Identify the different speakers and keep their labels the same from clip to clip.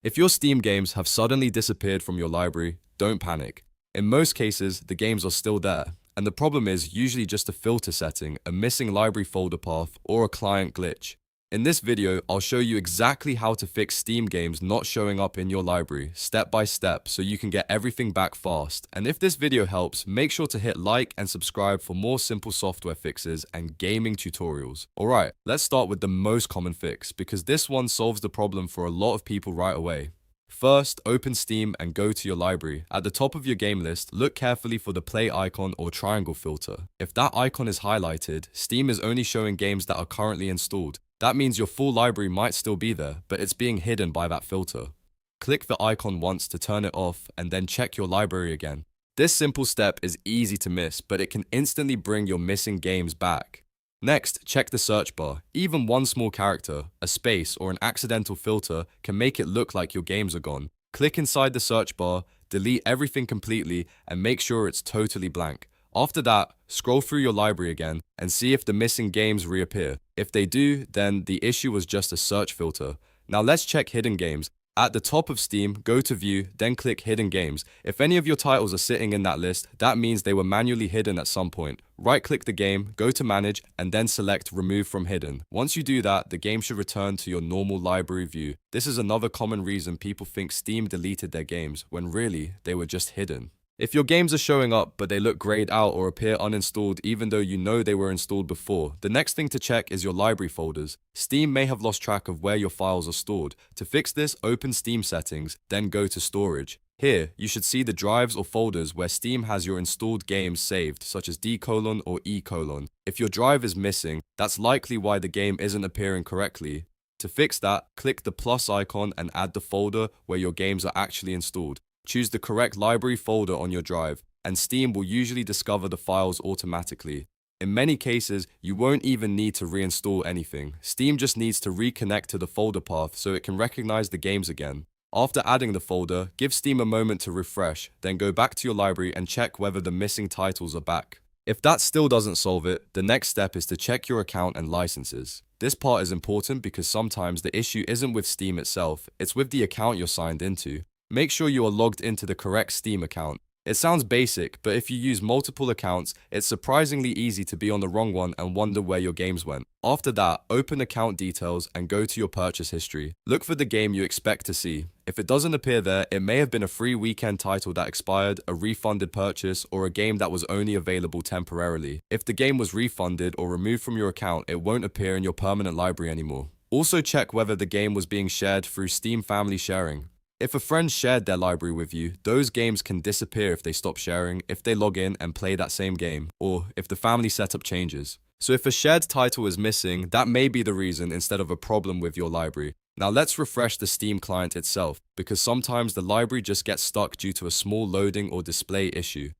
Speaker 1: If your Steam games have suddenly disappeared from your library, don't panic. In most cases, the games are still there, and the problem is usually just a filter setting, a missing library folder path, or a client glitch. In this video, I'll show you exactly how to fix Steam games not showing up in your library, step by step, so you can get everything back fast. And if this video helps, make sure to hit like and subscribe for more simple software fixes and gaming tutorials. Alright, let's start with the most common fix, because this one solves the problem for a lot of people right away. First, open Steam and go to your library. At the top of your game list, look carefully for the play icon or triangle filter. If that icon is highlighted, Steam is only showing games that are currently installed. That means your full library might still be there, but it's being hidden by that filter. Click the icon once to turn it off and then check your library again. This simple step is easy to miss, but it can instantly bring your missing games back. Next, check the search bar. Even one small character, a space, or an accidental filter can make it look like your games are gone. Click inside the search bar, delete everything completely, and make sure it's totally blank. After that, scroll through your library again and see if the missing games reappear. If they do, then the issue was just a search filter. Now let's check hidden games. At the top of Steam, go to View, then click Hidden Games. If any of your titles are sitting in that list, that means they were manually hidden at some point. Right-click the game, go to Manage, and then select Remove from Hidden. Once you do that, the game should return to your normal library view. This is another common reason people think Steam deleted their games, when really, they were just hidden. If your games are showing up but they look grayed out or appear uninstalled even though you know they were installed before, the next thing to check is your library folders. Steam may have lost track of where your files are stored. To fix this, open Steam settings, then go to Storage. Here, you should see the drives or folders where Steam has your installed games saved, such as D: or E:. If your drive is missing, that's likely why the game isn't appearing correctly. To fix that, click the plus icon and add the folder where your games are actually installed. Choose the correct library folder on your drive, and Steam will usually discover the files automatically. In many cases, you won't even need to reinstall anything. Steam just needs to reconnect to the folder path so it can recognize the games again. After adding the folder, give Steam a moment to refresh, then go back to your library and check whether the missing titles are back. If that still doesn't solve it, the next step is to check your account and licenses. This part is important because sometimes the issue isn't with Steam itself, it's with the account you're signed into. Make sure you are logged into the correct Steam account. It sounds basic, but if you use multiple accounts, it's surprisingly easy to be on the wrong one and wonder where your games went. After that, open account details and go to your purchase history. Look for the game you expect to see. If it doesn't appear there, it may have been a free weekend title that expired, a refunded purchase, or a game that was only available temporarily. If the game was refunded or removed from your account, it won't appear in your permanent library anymore. Also check whether the game was being shared through Steam Family Sharing. If a friend shared their library with you, those games can disappear if they stop sharing, if they log in and play that same game, or if the family setup changes. So if a shared title is missing, that may be the reason instead of a problem with your library. Now let's refresh the Steam client itself, because sometimes the library just gets stuck due to a small loading or display issue.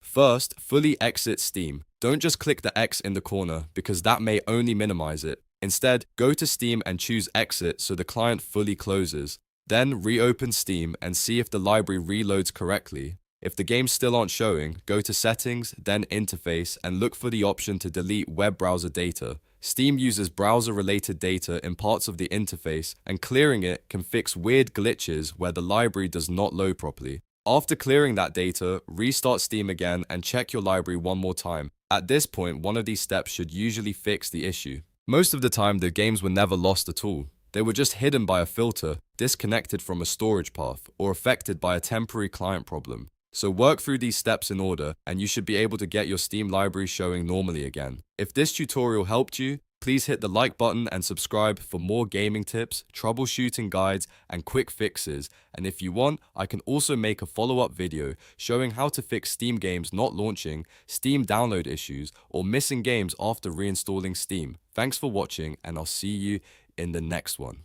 Speaker 1: First, fully exit Steam. Don't just click the X in the corner, because that may only minimize it. Instead, go to Steam and choose Exit so the client fully closes. Then reopen Steam and see if the library reloads correctly. If the games still aren't showing, go to Settings, then Interface, and look for the option to delete web browser data. Steam uses browser-related data in parts of the interface, and clearing it can fix weird glitches where the library does not load properly. After clearing that data, restart Steam again and check your library one more time. At this point, one of these steps should usually fix the issue. Most of the time, the games were never lost at all. They were just hidden by a filter, disconnected from a storage path, or affected by a temporary client problem. So work through these steps in order, and you should be able to get your Steam library showing normally again. If this tutorial helped you, please hit the like button and subscribe for more gaming tips, troubleshooting guides, and quick fixes. And if you want, I can also make a follow-up video showing how to fix Steam games not launching, Steam download issues, or missing games after reinstalling Steam. Thanks for watching, and I'll see you in the next one.